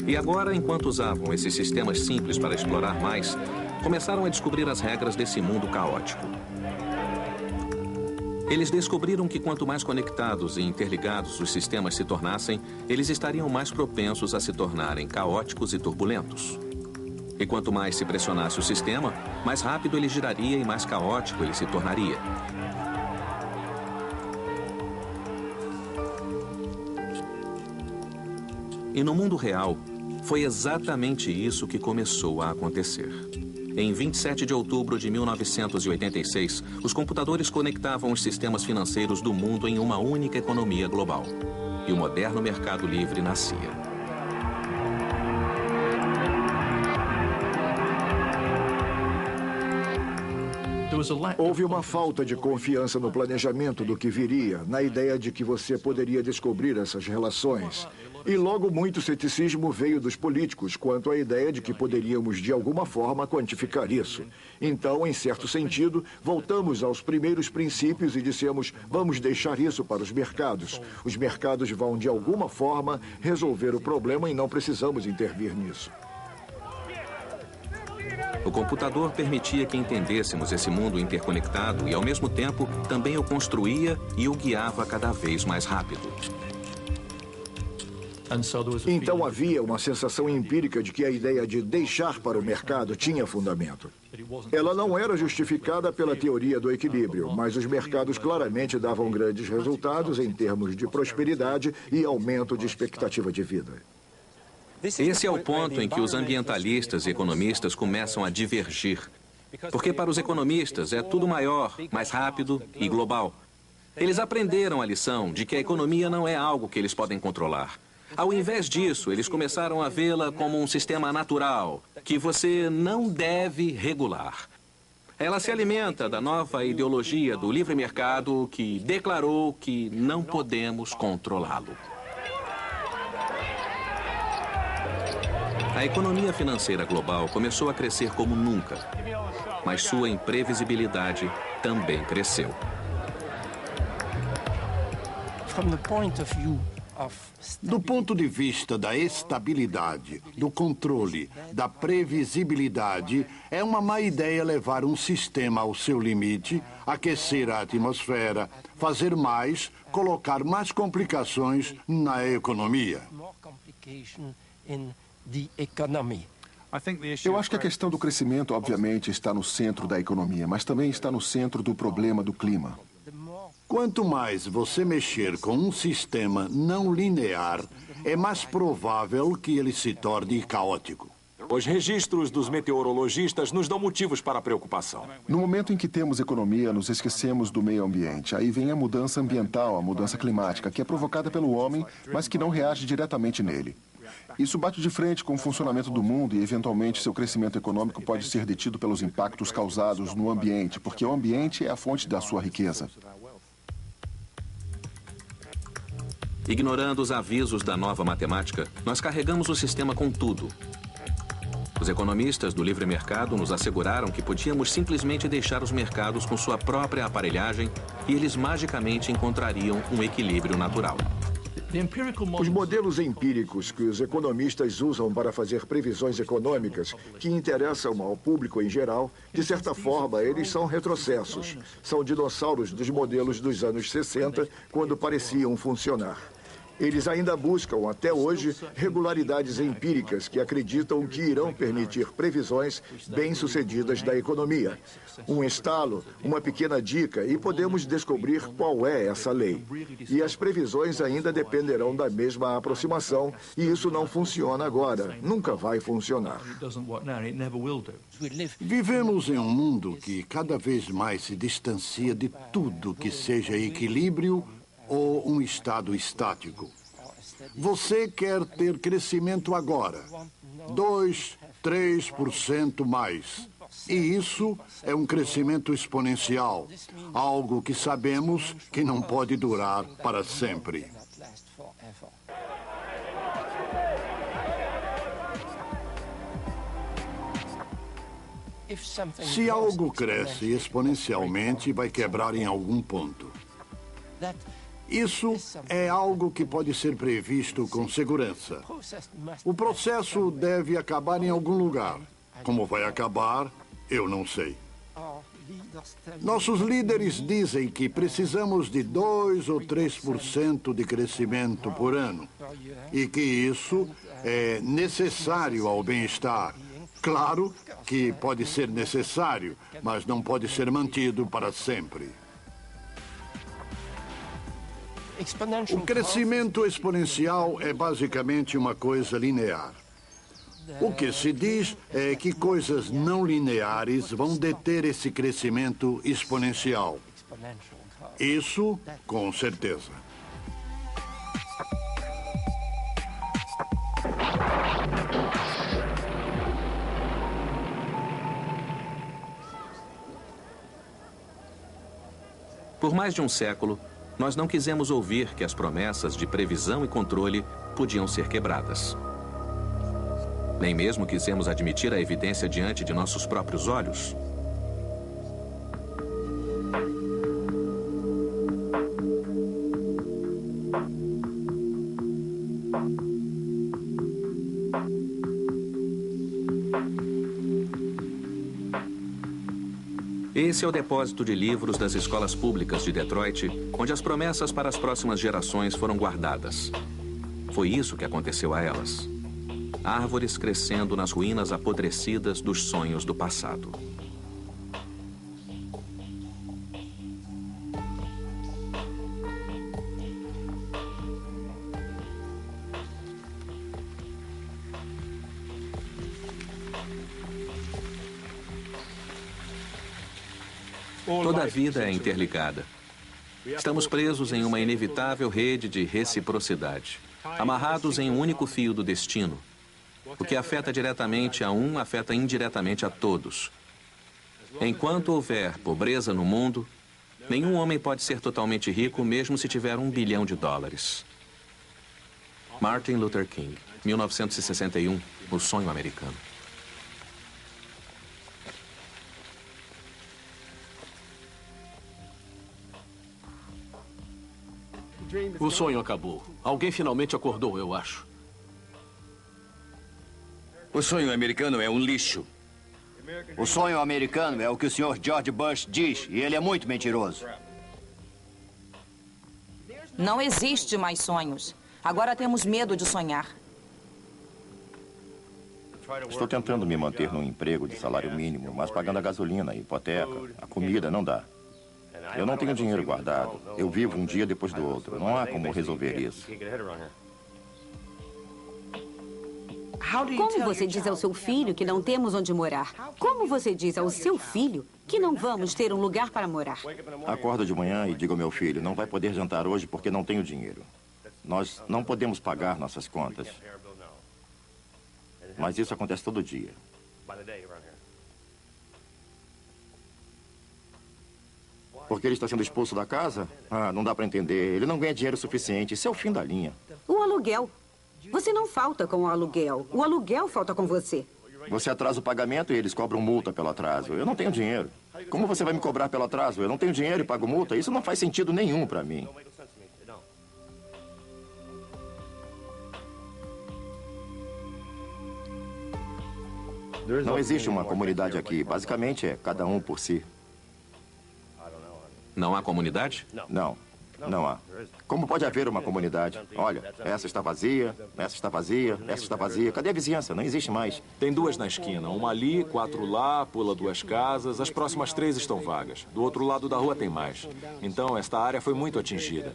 E agora, enquanto usavam esses sistemas simples para explorar mais, começaram a descobrir as regras desse mundo caótico. Eles descobriram que quanto mais conectados e interligados os sistemas se tornassem, eles estariam mais propensos a se tornarem caóticos e turbulentos. E quanto mais se pressionasse o sistema, mais rápido ele giraria e mais caótico ele se tornaria. E no mundo real, foi exatamente isso que começou a acontecer. Em 27 de outubro de 1986, os computadores conectavam os sistemas financeiros do mundo em uma única economia global. E o moderno mercado livre nascia. Houve uma falta de confiança no planejamento do que viria, na ideia de que você poderia descobrir essas relações. E logo muito ceticismo veio dos políticos quanto à ideia de que poderíamos, de alguma forma, quantificar isso. Então, em certo sentido, voltamos aos primeiros princípios e dissemos, vamos deixar isso para os mercados. Os mercados vão, de alguma forma, resolver o problema e não precisamos intervir nisso. O computador permitia que entendêssemos esse mundo interconectado e, ao mesmo tempo, também o construía e o guiava cada vez mais rápido. Então havia uma sensação empírica de que a ideia de deixar para o mercado tinha fundamento. Ela não era justificada pela teoria do equilíbrio, mas os mercados claramente davam grandes resultados em termos de prosperidade e aumento de expectativa de vida. Esse é o ponto em que os ambientalistas e economistas começam a divergir. Porque para os economistas é tudo maior, mais rápido e global. Eles aprenderam a lição de que a economia não é algo que eles podem controlar. Ao invés disso, eles começaram a vê-la como um sistema natural, que você não deve regular. Ela se alimenta da nova ideologia do livre mercado que declarou que não podemos controlá-lo. A economia financeira global começou a crescer como nunca, mas sua imprevisibilidade também cresceu. Do ponto de vista da estabilidade, do controle, da previsibilidade, é uma má ideia levar um sistema ao seu limite, aquecer a atmosfera, fazer mais, colocar mais complicações na economia. Eu acho que a questão do crescimento, obviamente, está no centro da economia, mas também está no centro do problema do clima. Quanto mais você mexer com um sistema não linear, é mais provável que ele se torne caótico. Os registros dos meteorologistas nos dão motivos para preocupação. No momento em que temos economia, nos esquecemos do meio ambiente. Aí vem a mudança ambiental, a mudança climática, que é provocada pelo homem, mas que não reage diretamente nele. Isso bate de frente com o funcionamento do mundo e, eventualmente, seu crescimento econômico pode ser detido pelos impactos causados no ambiente, porque o ambiente é a fonte da sua riqueza. Ignorando os avisos da nova matemática, nós carregamos o sistema com tudo. Os economistas do livre mercado nos asseguraram que podíamos simplesmente deixar os mercados com sua própria aparelhagem e eles magicamente encontrariam um equilíbrio natural. Os modelos empíricos que os economistas usam para fazer previsões econômicas que interessam ao público em geral, de certa forma, eles são retrocessos. São dinossauros dos modelos dos anos 60, quando pareciam funcionar. Eles ainda buscam, até hoje, regularidades empíricas que acreditam que irão permitir previsões bem-sucedidas da economia. Um estalo, uma pequena dica e podemos descobrir qual é essa lei. E as previsões ainda dependerão da mesma aproximação e isso não funciona agora. Nunca vai funcionar. Vivemos em um mundo que cada vez mais se distancia de tudo que seja equilíbrio ou um estado estático. Você quer ter crescimento agora, 2, 3% mais. E isso é um crescimento exponencial, algo que sabemos que não pode durar para sempre. Se algo cresce exponencialmente, vai quebrar em algum ponto. Isso é algo que pode ser previsto com segurança. O processo deve acabar em algum lugar. Como vai acabar, eu não sei. Nossos líderes dizem que precisamos de 2 ou 3% de crescimento por ano e que isso é necessário ao bem-estar. Claro que pode ser necessário, mas não pode ser mantido para sempre. O crescimento exponencial é basicamente uma coisa linear. O que se diz é que coisas não lineares vão deter esse crescimento exponencial. Isso, com certeza. Por mais de um século, nós não quisemos ouvir que as promessas de previsão e controle podiam ser quebradas. Nem mesmo quisemos admitir a evidência diante de nossos próprios olhos. Esse é o depósito de livros das escolas públicas de Detroit, onde as promessas para as próximas gerações foram guardadas. Foi isso que aconteceu a elas. Árvores crescendo nas ruínas apodrecidas dos sonhos do passado. Toda a vida é interligada. Estamos presos em uma inevitável rede de reciprocidade, amarrados em um único fio do destino. O que afeta diretamente a um, afeta indiretamente a todos. Enquanto houver pobreza no mundo, nenhum homem pode ser totalmente rico, mesmo se tiver $1 bilhão. Martin Luther King, 1961, O Sonho Americano. O sonho acabou. Alguém finalmente acordou, eu acho. O sonho americano é um lixo. O sonho americano é o que o Sr. George Bush diz, e ele é muito mentiroso. Não existe mais sonhos. Agora temos medo de sonhar. Estou tentando me manter num emprego de salário mínimo, mas pagando a gasolina, a hipoteca, a comida, não dá. Eu não tenho dinheiro guardado. Eu vivo um dia depois do outro. Não há como resolver isso. Como você diz ao seu filho que não temos onde morar? Como você diz ao seu filho que não vamos ter um lugar para morar? Acordo de manhã e digo ao meu filho, não vai poder jantar hoje porque não tenho dinheiro. Nós não podemos pagar nossas contas. Mas isso acontece todo dia. Porque ele está sendo expulso da casa? Ah, não dá para entender. Ele não ganha dinheiro suficiente. Isso é o fim da linha. O aluguel. Você não falta com o aluguel. O aluguel falta com você. Você atrasa o pagamento e eles cobram multa pelo atraso. Eu não tenho dinheiro. Como você vai me cobrar pelo atraso? Eu não tenho dinheiro e pago multa. Isso não faz sentido nenhum para mim. Não existe uma comunidade aqui. Basicamente é cada um por si. Não há comunidade? Não, não há. Como pode haver uma comunidade? Olha, essa está vazia, essa está vazia, essa está vazia. Cadê a vizinhança? Não existe mais. Tem 2 na esquina. Uma ali, 4 lá, pula 2 casas. As próximas 3 estão vagas. Do outro lado da rua tem mais. Então, esta área foi muito atingida.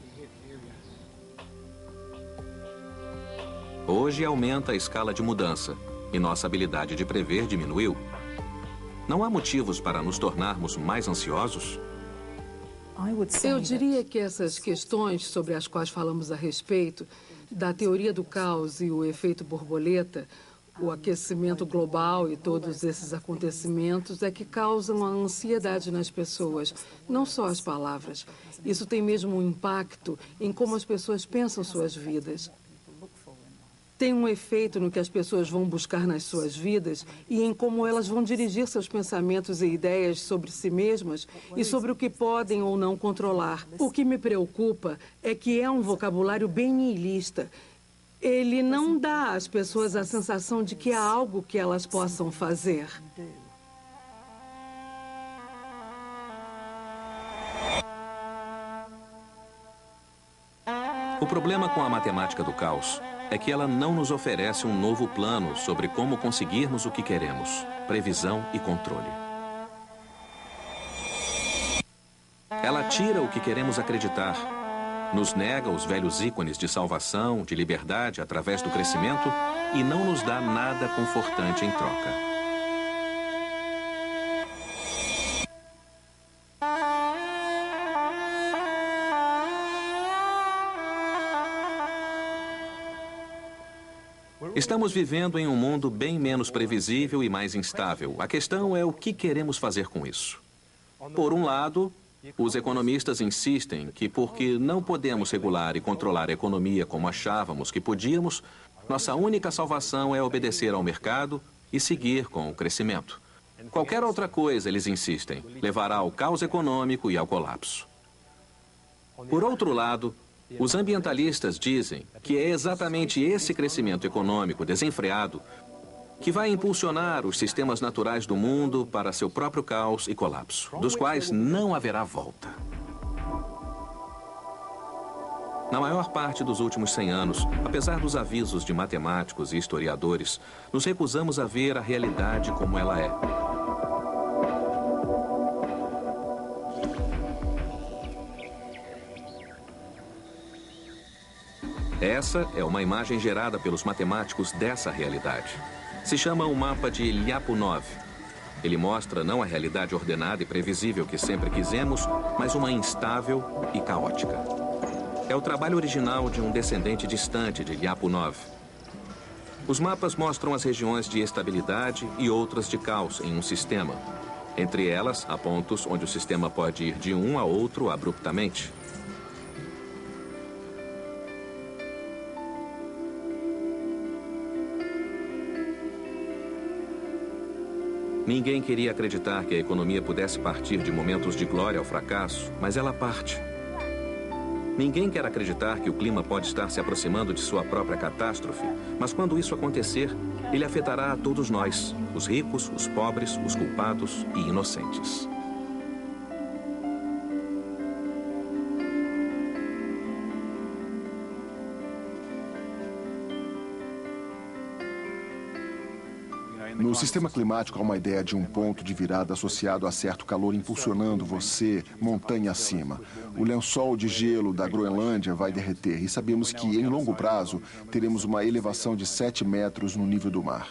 Hoje aumenta a escala de mudança e nossa habilidade de prever diminuiu. Não há motivos para nos tornarmos mais ansiosos? Eu diria que essas questões sobre as quais falamos a respeito, da teoria do caos e o efeito borboleta, o aquecimento global e todos esses acontecimentos é que causam a ansiedade nas pessoas, não só as palavras. Isso tem mesmo um impacto em como as pessoas pensam suas vidas. Tem um efeito no que as pessoas vão buscar nas suas vidas e em como elas vão dirigir seus pensamentos e ideias sobre si mesmas e sobre o que podem ou não controlar. O que me preocupa é que é um vocabulário bem nihilista. Ele não dá às pessoas a sensação de que há algo que elas possam fazer. O problema com a matemática do caos é que ela não nos oferece um novo plano sobre como conseguirmos o que queremos, previsão e controle. Ela tira o que queremos acreditar, nos nega os velhos ícones de salvação, de liberdade através do crescimento e não nos dá nada confortante em troca. Estamos vivendo em um mundo bem menos previsível e mais instável. A questão é o que queremos fazer com isso. Por um lado, os economistas insistem que porque não podemos regular e controlar a economia como achávamos que podíamos, nossa única salvação é obedecer ao mercado e seguir com o crescimento. Qualquer outra coisa, eles insistem, levará ao caos econômico e ao colapso. Por outro lado, os ambientalistas dizem que é exatamente esse crescimento econômico desenfreado que vai impulsionar os sistemas naturais do mundo para seu próprio caos e colapso, dos quais não haverá volta. Na maior parte dos últimos 100 anos, apesar dos avisos de matemáticos e historiadores, nos recusamos a ver a realidade como ela é. Essa é uma imagem gerada pelos matemáticos dessa realidade. Se chama o mapa de Lyapunov. Ele mostra não a realidade ordenada e previsível que sempre quisemos, mas uma instável e caótica. É o trabalho original de um descendente distante de Lyapunov. Os mapas mostram as regiões de estabilidade e outras de caos em um sistema. Entre elas, há pontos onde o sistema pode ir de um a outro abruptamente. Ninguém queria acreditar que a economia pudesse partir de momentos de glória ao fracasso, mas ela parte. Ninguém quer acreditar que o clima pode estar se aproximando de sua própria catástrofe, mas quando isso acontecer, ele afetará a todos nós, os ricos, os pobres, os culpados e inocentes. No sistema climático há uma ideia de um ponto de virada associado a certo calor impulsionando você montanha acima. O lençol de gelo da Groenlândia vai derreter e sabemos que, em longo prazo, teremos uma elevação de 7 metros no nível do mar.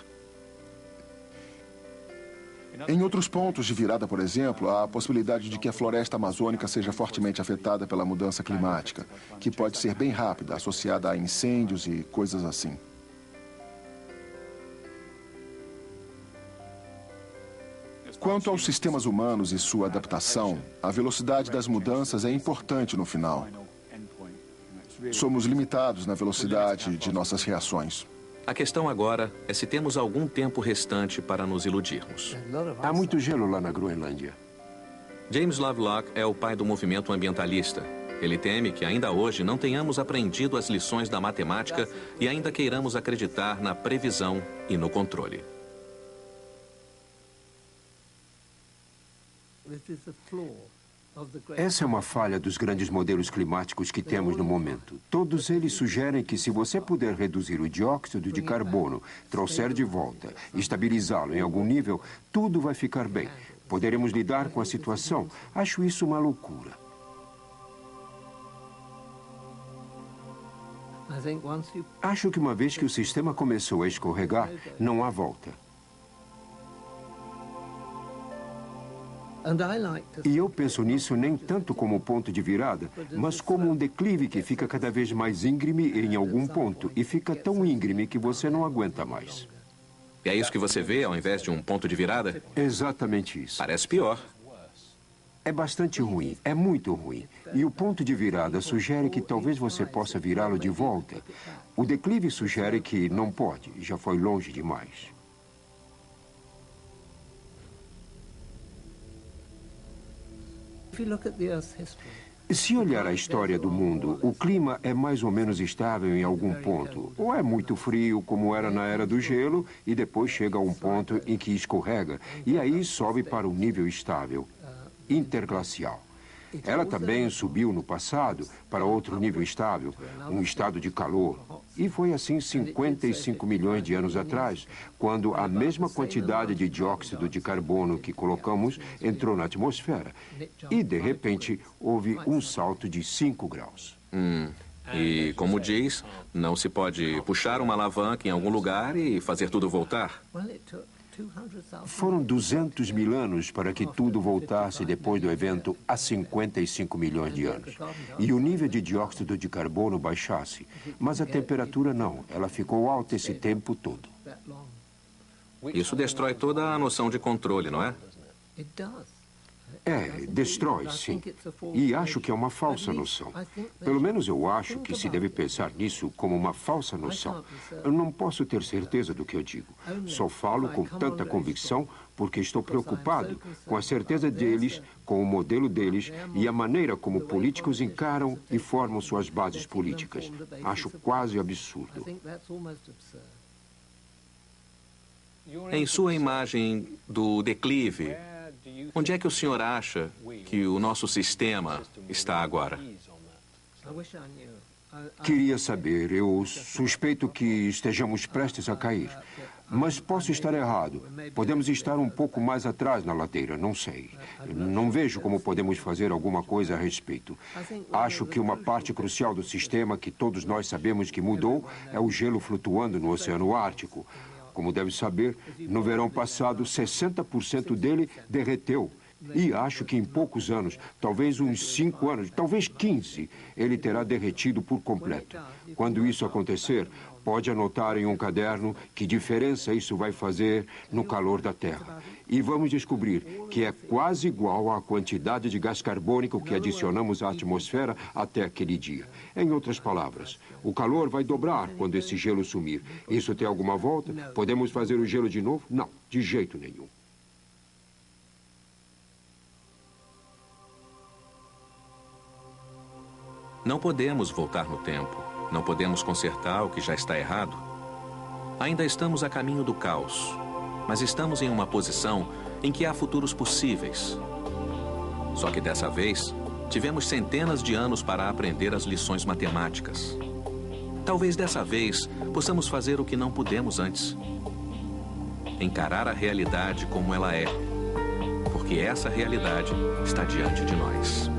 Em outros pontos de virada, por exemplo, há a possibilidade de que a floresta amazônica seja fortemente afetada pela mudança climática, que pode ser bem rápida, associada a incêndios e coisas assim. Quanto aos sistemas humanos e sua adaptação, a velocidade das mudanças é importante no final. Somos limitados na velocidade de nossas reações. A questão agora é se temos algum tempo restante para nos iludirmos. Há muito gelo lá na Groenlândia. James Lovelock é o pai do movimento ambientalista. Ele teme que ainda hoje não tenhamos aprendido as lições da matemática e ainda queiramos acreditar na previsão e no controle. Essa é uma falha dos grandes modelos climáticos que temos no momento. Todos eles sugerem que se você puder reduzir o dióxido de carbono, trouxer de volta, estabilizá-lo em algum nível, tudo vai ficar bem. Poderemos lidar com a situação. Acho isso uma loucura. Acho que uma vez que o sistema começou a escorregar, não há volta. E eu penso nisso nem tanto como ponto de virada, mas como um declive que fica cada vez mais íngreme em algum ponto e fica tão íngreme que você não aguenta mais. É isso que você vê ao invés de um ponto de virada? Exatamente isso. Parece pior. É bastante ruim, é muito ruim. E o ponto de virada sugere que talvez você possa virá-lo de volta. O declive sugere que não pode, já foi longe demais. Se olhar a história do mundo, o clima é mais ou menos estável em algum ponto. Ou é muito frio, como era na Era do Gelo, e depois chega a um ponto em que escorrega, e aí sobe para um nível estável, interglacial. Ela também subiu no passado para outro nível estável, um estado de calor. E foi assim 55 milhões de anos atrás, quando a mesma quantidade de dióxido de carbono que colocamos entrou na atmosfera. E, de repente, houve um salto de 5 graus. E, como diz, não se pode puxar uma alavanca em algum lugar e fazer tudo voltar. Foram 200 mil anos para que tudo voltasse depois do evento há 55 milhões de anos. E o nível de dióxido de carbono baixasse. Mas a temperatura não. Ela ficou alta esse tempo todo. Isso destrói toda a noção de controle, não é? Destrói, sim. E acho que é uma falsa noção. Pelo menos eu acho que se deve pensar nisso como uma falsa noção. Eu não posso ter certeza do que eu digo. Só falo com tanta convicção porque estou preocupado com a certeza deles, com o modelo deles e a maneira como políticos encaram e formam suas bases políticas. Acho quase absurdo. Em sua imagem do declive, onde é que o senhor acha que o nosso sistema está agora? Queria saber. Eu suspeito que estejamos prestes a cair. Mas posso estar errado. Podemos estar um pouco mais atrás na ladeira, não sei. Não vejo como podemos fazer alguma coisa a respeito. Acho que uma parte crucial do sistema que todos nós sabemos que mudou é o gelo flutuando no Oceano Ártico. Como deve saber, no verão passado, 60% dele derreteu. E acho que em poucos anos, talvez uns 5 anos, talvez 15, ele terá derretido por completo. Quando isso acontecer, pode anotar em um caderno que diferença isso vai fazer no calor da Terra. E vamos descobrir que é quase igual à quantidade de gás carbônico que adicionamos à atmosfera até aquele dia. Em outras palavras, o calor vai dobrar quando esse gelo sumir. Isso tem alguma volta? Podemos fazer o gelo de novo? Não, de jeito nenhum. Não podemos voltar no tempo. Não podemos consertar o que já está errado. Ainda estamos a caminho do caos, mas estamos em uma posição em que há futuros possíveis. Só que dessa vez, tivemos centenas de anos para aprender as lições matemáticas. Talvez dessa vez possamos fazer o que não pudemos antes. Encarar a realidade como ela é, porque essa realidade está diante de nós.